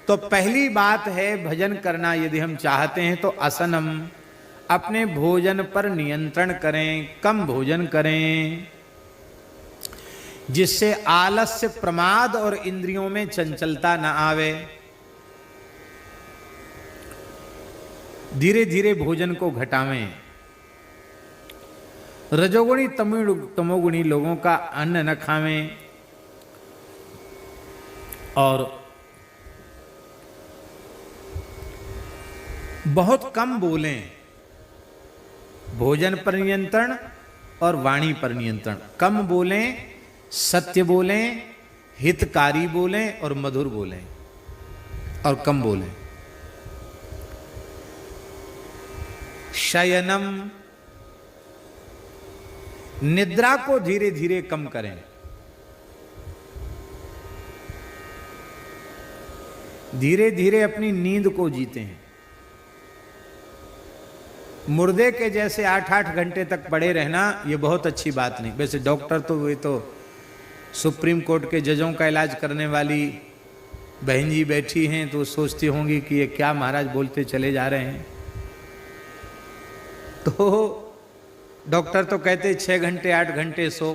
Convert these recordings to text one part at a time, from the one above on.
तो पहली बात है भजन करना यदि हम चाहते हैं तो असनम, अपने भोजन पर नियंत्रण करें, कम भोजन करें, जिससे आलस्य, प्रमाद और इंद्रियों में चंचलता न आवे। धीरे धीरे भोजन को घटावें। रजोगुणी तमोगुणी लोगों का अन्न न खावें और बहुत कम बोलें। भोजन पर नियंत्रण और वाणी पर नियंत्रण। कम बोलें, सत्य बोलें, हितकारी बोलें और मधुर बोलें और कम बोलें। शयनम, निद्रा को धीरे धीरे कम करें। धीरे धीरे अपनी नींद को जीते हैं। मुर्दे के जैसे 8-8 घंटे तक पड़े रहना ये बहुत अच्छी बात नहीं। वैसे डॉक्टर तो वे तो सुप्रीम कोर्ट के जजों का इलाज करने वाली बहन जी बैठी हैं तो सोचती होंगी कि ये क्या महाराज बोलते चले जा रहे हैं। तो डॉक्टर तो कहते 6 घंटे 8 घंटे सो,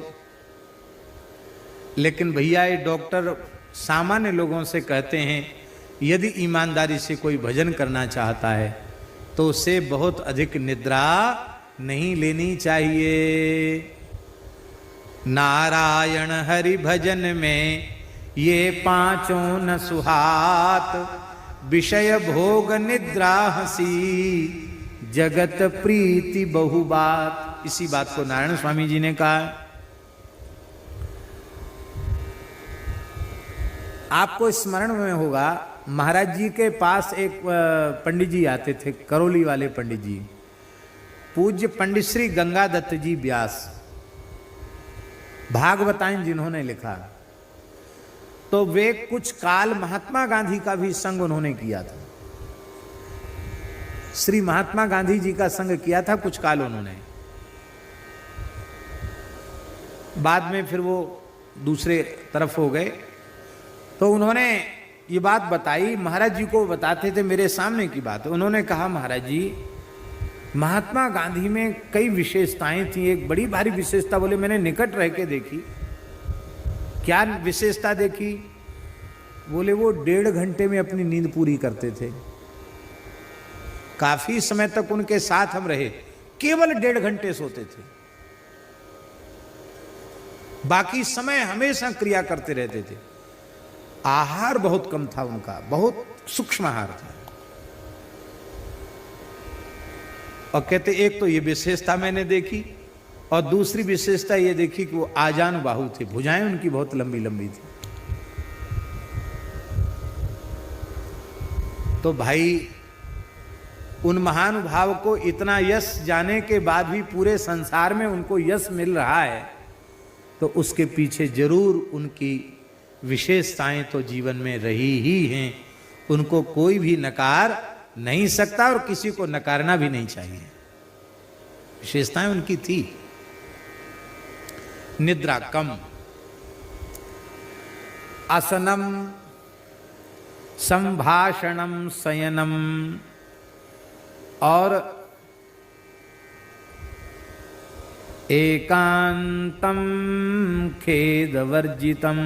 लेकिन भैया ये डॉक्टर सामान्य लोगों से कहते हैं यदि ईमानदारी से कोई भजन करना चाहता है तो उसे बहुत अधिक निद्रा नहीं लेनी चाहिए। नारायण हरि भजन में ये पांचों न सुहात, विषय भोग निद्रा हंसी, जगत प्रीति बहु बात। इसी बात को नारायण स्वामी जी ने कहा। आपको स्मरण में होगा महाराज जी के पास एक पंडित जी आते थे, करौली वाले पंडित जी, पूज्य पंडित श्री गंगादत्त जी व्यास, भागवताएं जिन्होंने लिखा। तो वे कुछ काल महात्मा गांधी का भी संग उन्होंने किया था। श्री महात्मा गांधी जी का संग किया था कुछ काल उन्होंने। बाद में फिर वो दूसरे तरफ हो गए। तो उन्होंने ये बात बताई, महाराज जी को बताते थे, मेरे सामने की बात। उन्होंने कहा महाराज जी महात्मा गांधी में कई विशेषताएं थी। एक बड़ी भारी विशेषता बोले मैंने निकट रह के देखी। क्या विशेषता देखी? बोले वो 1.5 घंटे में अपनी नींद पूरी करते थे। काफी समय तक उनके साथ हम रहे, केवल 1.5 घंटे सोते थे, बाकी समय हमेशा क्रिया करते रहते थे। आहार बहुत कम था उनका, बहुत सूक्ष्म आहार था। और कहते एक तो ये विशेषता मैंने देखी और दूसरी विशेषता ये देखी कि वो आजान बाहु थे, भुजाएं उनकी बहुत लंबी लंबी थी। तो भाई उन महानुभाव को इतना यश जाने के बाद भी पूरे संसार में उनको यश मिल रहा है, तो उसके पीछे जरूर उनकी विशेषताएं तो जीवन में रही ही हैं। उनको कोई भी नकार नहीं सकता और किसी को नकारना भी नहीं चाहिए। विशेषताएं उनकी थी। निद्रा कम, आसनम, संभाषणम, शयनम और एकांतम खेदवर्जितम।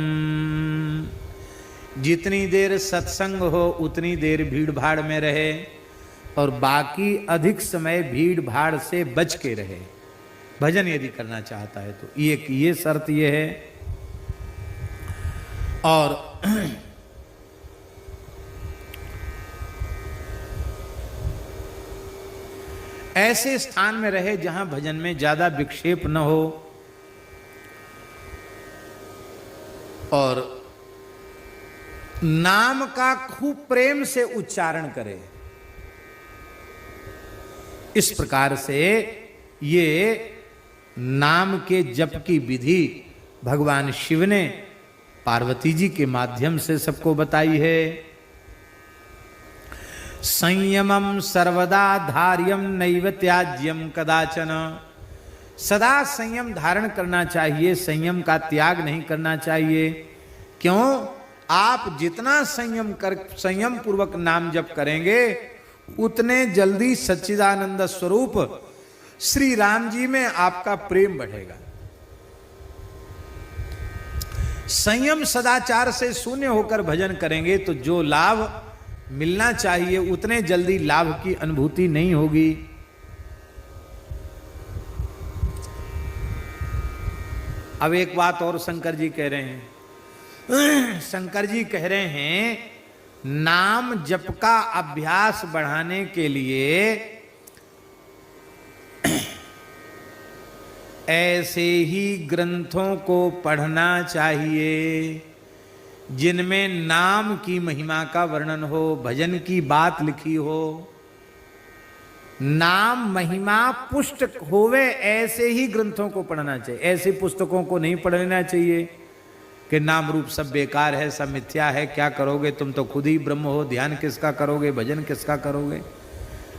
जितनी देर सत्संग हो उतनी देर भीड़ भाड़ में रहे और बाकी अधिक समय भीड़ भाड़ से बच के रहे। भजन यदि करना चाहता है तो ये शर्त ये है। और ऐसे स्थान में रहे जहां भजन में ज्यादा विक्षेप न हो और नाम का खूब प्रेम से उच्चारण करे। इस प्रकार से ये नाम के जप की विधि भगवान शिव ने पार्वती जी के माध्यम से सबको बताई है। संयमम सर्वदा धार्यम नैव त्याज्यम कदाचन। सदा संयम धारण करना चाहिए, संयम का त्याग नहीं करना चाहिए। क्यों? आप जितना संयम पूर्वक नाम जप करेंगे उतने जल्दी सच्चिदानंद स्वरूप श्री राम जी में आपका प्रेम बढ़ेगा। संयम सदाचार से शून्य होकर भजन करेंगे तो जो लाभ मिलना चाहिए उतने जल्दी लाभ की अनुभूति नहीं होगी। अब एक बात और शंकर जी कह रहे हैं। शंकर जी कह रहे हैं नाम जप का अभ्यास बढ़ाने के लिए ऐसे ही ग्रंथों को पढ़ना चाहिए जिनमें नाम की महिमा का वर्णन हो, भजन की बात लिखी हो, नाम महिमा पुष्ट होवे, ऐसे ही ग्रंथों को पढ़ना चाहिए। ऐसी पुस्तकों को नहीं पढ़ना चाहिए कि नाम रूप सब बेकार है, सब मिथ्या है, क्या करोगे तुम तो खुद ही ब्रह्म हो, ध्यान किसका करोगे, भजन किसका करोगे।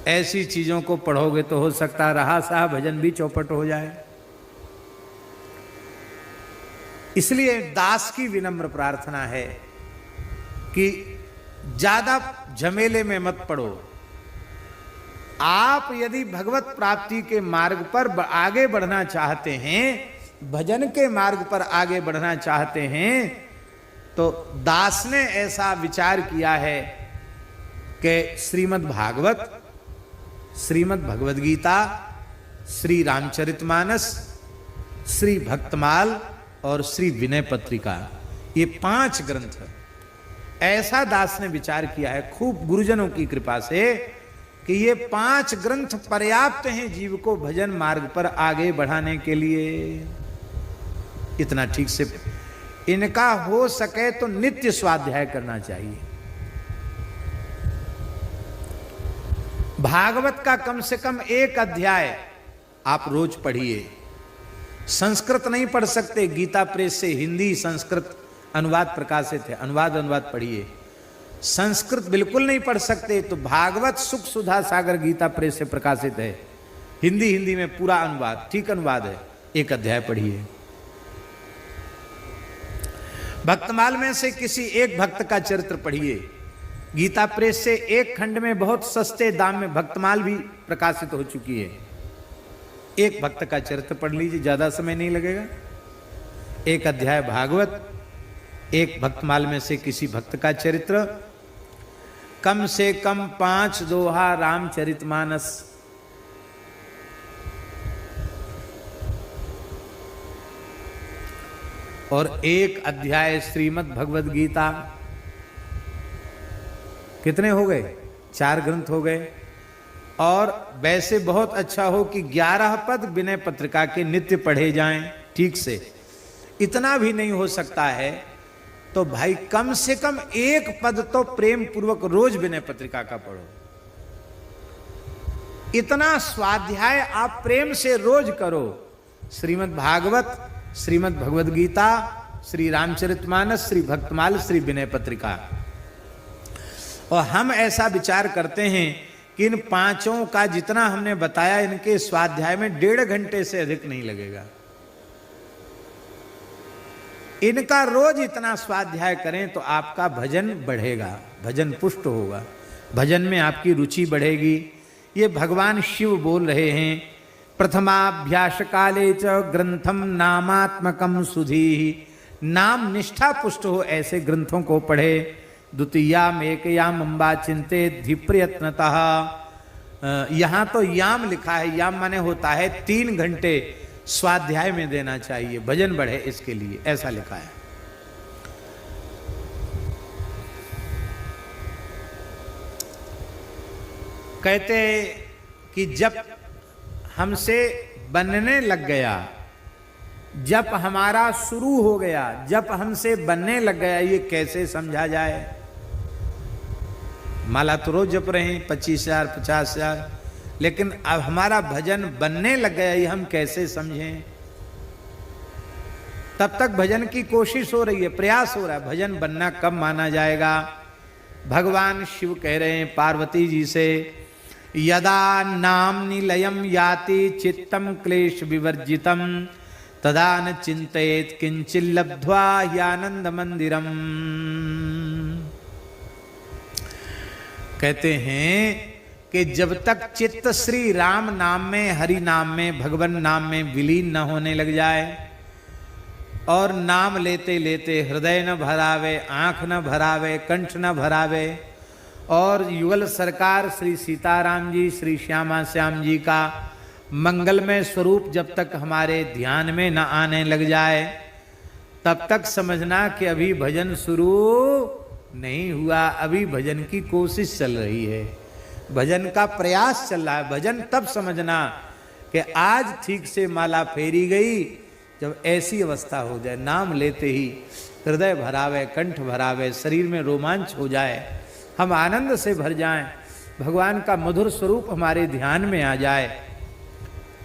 ऐसी चीजों को पढ़ोगे तो हो सकता रहा सा भजन भी चौपट हो जाए। इसलिए दास की विनम्र प्रार्थना है कि ज्यादा झमेले में मत पड़ो। आप यदि भगवत प्राप्ति के मार्ग पर आगे बढ़ना चाहते हैं, भजन के मार्ग पर आगे बढ़ना चाहते हैं, तो दास ने ऐसा विचार किया है कि श्रीमद् भागवत, श्रीमद् भगवद गीता, श्री रामचरितमानस, श्री भक्तमाल और श्री विनय पत्रिका, ये 5 ग्रंथ ऐसा दास ने विचार किया है खूब गुरुजनों की कृपा से कि ये 5 ग्रंथ पर्याप्त हैं जीव को भजन मार्ग पर आगे बढ़ाने के लिए। इतना ठीक से इनका हो सके तो नित्य स्वाध्याय करना चाहिए। भागवत का कम से कम 1 अध्याय आप रोज पढ़िए। संस्कृत नहीं पढ़ सकते, गीता प्रेस से हिंदी संस्कृत अनुवाद प्रकाशित है, अनुवाद पढ़िए। संस्कृत बिल्कुल नहीं पढ़ सकते तो भागवत सुख सुधा सागर गीता प्रेस से प्रकाशित है, हिंदी में पूरा अनुवाद, ठीक अनुवाद है, 1 अध्याय पढ़िए। भक्तमाल में से किसी एक भक्त का चरित्र पढ़िए। गीता प्रेस से 1 खंड में बहुत सस्ते दाम में भक्तमाल भी प्रकाशित हो चुकी है। 1 भक्त का चरित्र पढ़ लीजिए, ज्यादा समय नहीं लगेगा। 1 अध्याय भागवत, 1 भक्तमाल में से किसी भक्त का चरित्र, कम से कम 5 दोहा रामचरितमानस, और 1 अध्याय श्रीमद् भगवद गीता। कितने हो गए? 4 ग्रंथ हो गए। और वैसे बहुत अच्छा हो कि 11 पद विनय पत्रिका के नित्य पढ़े जाएं ठीक से। इतना भी नहीं हो सकता है तो भाई कम से कम 1 पद तो प्रेम पूर्वक रोज विनय पत्रिका का पढ़ो। इतना स्वाध्याय आप प्रेम से रोज करो। श्रीमद् भागवत, श्रीमद् भगवद गीता, श्री रामचरितमानस, श्री भक्तमाल, श्री विनय पत्रिका। और हम ऐसा विचार करते हैं कि इन 5 का जितना हमने बताया इनके स्वाध्याय में 1.5 घंटे से अधिक नहीं लगेगा। इनका रोज इतना स्वाध्याय करें तो आपका भजन बढ़ेगा, भजन पुष्ट होगा, भजन में आपकी रुचि बढ़ेगी। ये भगवान शिव बोल रहे हैं, प्रथमाभ्यास काले च ग्रंथम नामात्मकम सुधी। नाम निष्ठा पुष्ट हो ऐसे ग्रंथों को पढ़े। द्वितीयाम एकयाम अम्बा चिंते धिप्रयत्नतः। यहाँ तो याम लिखा है, याम माने होता है 3 घंटे स्वाध्याय में देना चाहिए, भजन बढ़े इसके लिए, ऐसा लिखा है। कहते कि जब हमसे बनने लग गया, जब हमारा शुरू हो गया, जब हमसे बनने लग गया, ये कैसे समझा जाए? माला तो रोज जप रहे हैं 25,000 50,000, लेकिन अब हमारा भजन बनने लग गया, ये हम कैसे समझें? तब तक भजन की कोशिश हो रही है, प्रयास हो रहा है, भजन बनना कब माना जाएगा? भगवान शिव कह रहे हैं पार्वती जी से, यदा नाम निलयम याति चित्तम क्लेश विवर्जितम तदा न चिंतयेत किंचिल्लब्ध्वा ह्यानंद मंदिरम। कहते हैं कि जब तक चित्त श्री राम नाम में, हरि नाम में, भगवान नाम में विलीन न होने लग जाए और नाम लेते लेते हृदय न भरावे, आंख न भरावे, कंठ न भरावे, और युगल सरकार श्री सीताराम जी, श्री श्यामा श्याम जी का मंगलमय स्वरूप जब तक हमारे ध्यान में न आने लग जाए, तब तक समझना कि अभी भजन शुरू नहीं हुआ, अभी भजन की कोशिश चल रही है, भजन का प्रयास चल रहा है। भजन तब समझना कि आज ठीक से माला फेरी गई जब ऐसी अवस्था हो जाए, नाम लेते ही हृदय भरावे, कंठ भरावे, शरीर में रोमांच हो जाए, हम आनंद से भर जाएं, भगवान का मधुर स्वरूप हमारे ध्यान में आ जाए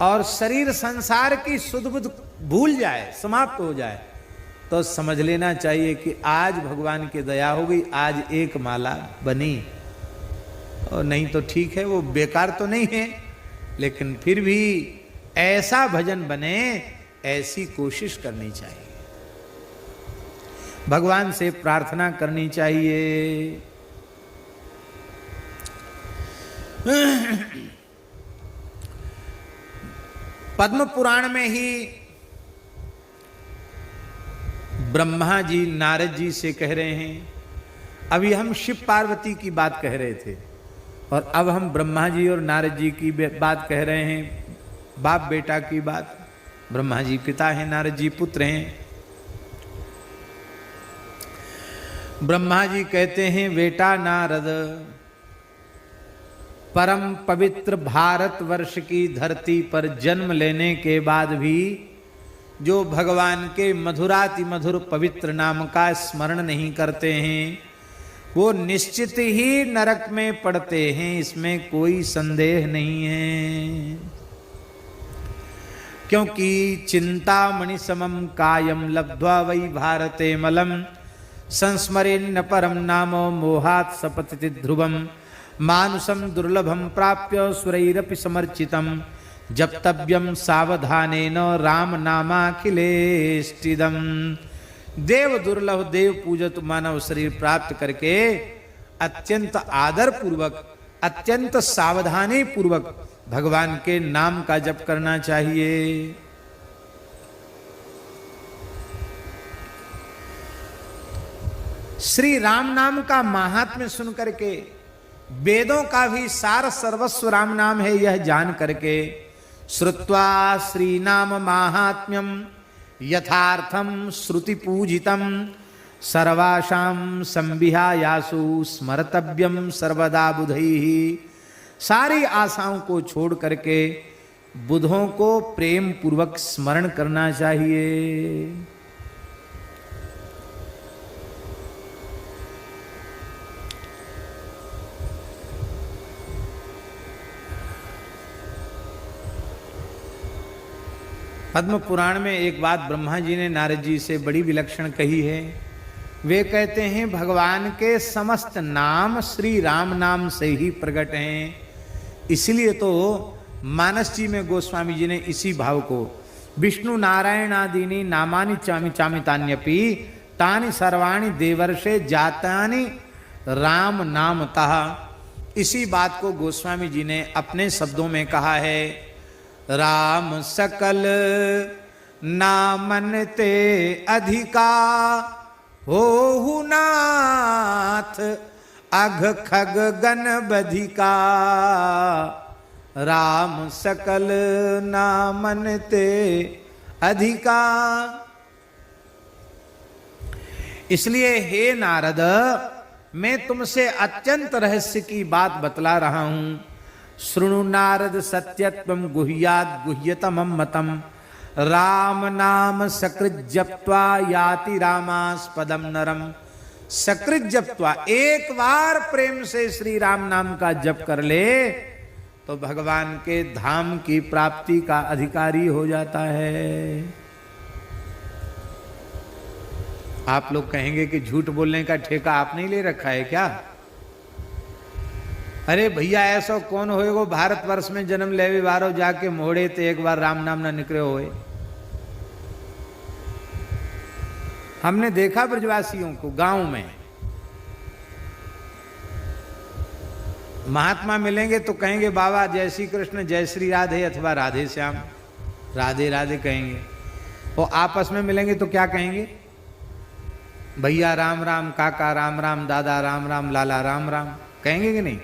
और शरीर संसार की सुध बुध भूल जाए, समाप्त हो जाए, तो समझ लेना चाहिए कि आज भगवान की दया हो गई, आज एक माला बनी। और नहीं तो ठीक है, वो बेकार तो नहीं है, लेकिन फिर भी ऐसा भजन बने, ऐसी कोशिश करनी चाहिए, भगवान से प्रार्थना करनी चाहिए। पद्म पुराण में ही ब्रह्मा जी नारद जी से कह रहे हैं, अभी हम शिव पार्वती की बात कह रहे थे और अब हम ब्रह्मा जी और नारद जी की बात कह रहे हैं, बाप बेटा की बात। ब्रह्मा जी पिता हैं, नारद जी पुत्र हैं। ब्रह्मा जी कहते हैं, बेटा नारद, परम पवित्र भारतवर्ष की धरती पर जन्म लेने के बाद भी जो भगवान के मधुराति मधुर पवित्र नाम का स्मरण नहीं करते हैं, वो निश्चित ही नरक में पड़ते हैं, इसमें कोई संदेह नहीं है। क्योंकि चिंतामणि समम कायम लब्ध्वा वै भारते मलम संस्मरेन्न परम नामो मोहात् सपतिति ध्रुवम मानुषम दुर्लभम प्राप्य सुरैरपि समर्चितम जप्तव्यम सावधानेन राम नामाखिलेष्टिदम। देव दुर्लभ, देव पूजत मानव शरीर प्राप्त करके अत्यंत आदर पूर्वक, अत्यंत सावधानी पूर्वक भगवान के नाम का जप करना चाहिए। श्री राम नाम का महात्म्य सुन करके, वेदों का भी सार सर्वस्व राम नाम है यह जान करके, श्रुत्वा श्री नाम माहात्म्यम यथार्थम श्रुति पूजितम सर्वासाम संविहायासु स्मर्तव्यम सर्वदा बुधैहि। सारी आशाओं को छोड़ करके बुधों को प्रेम पूर्वक स्मरण करना चाहिए। पद्म पुराण में एक बात ब्रह्मा जी ने नारद जी से बड़ी विलक्षण कही है। वे कहते हैं, भगवान के समस्त नाम श्री राम नाम से ही प्रकट हैं। इसलिए तो मानस जी में गोस्वामी जी ने इसी भाव को, विष्णु नारायण आदीनि नामानि चामि चामितान्यपि तानि सर्वाणि देवर्षे जातानि राम नामतः, इसी बात को गोस्वामी जी ने अपने शब्दों में कहा है। राम सकल नामन ते अधिका होहु नाथ अघ खग गण बधिका। राम सकल नामन ते अधिका। इसलिए हे नारद, मैं तुमसे अत्यंत रहस्य की बात बतला रहा हूं। शृणु नारद सत्यत्वम गुह्यात् गुह्यतमं मतम राम नाम सकृत जप्त्वा याति रामास्पदम नरम। सकृत जप्त्वा, एक बार प्रेम से श्री राम नाम का जप कर ले तो भगवान के धाम की प्राप्ति का अधिकारी हो जाता है। आप लोग कहेंगे कि झूठ बोलने का ठेका आप नहीं ले रखा है क्या? अरे भैया, ऐसा कौन होएगो भारतवर्ष में जन्म लेवे बारो जाके मोड़े ते एक बार राम नाम ना निकले होए। हमने देखा ब्रजवासियों को गांव में, महात्मा मिलेंगे तो कहेंगे बाबा जय श्री कृष्ण, जय श्री राधे, अथवा राधे श्याम, राधे राधे कहेंगे। और आपस में मिलेंगे तो क्या कहेंगे? भैया राम राम, काका राम राम, दादा राम राम, लाला राम राम, कहेंगे कि नहीं?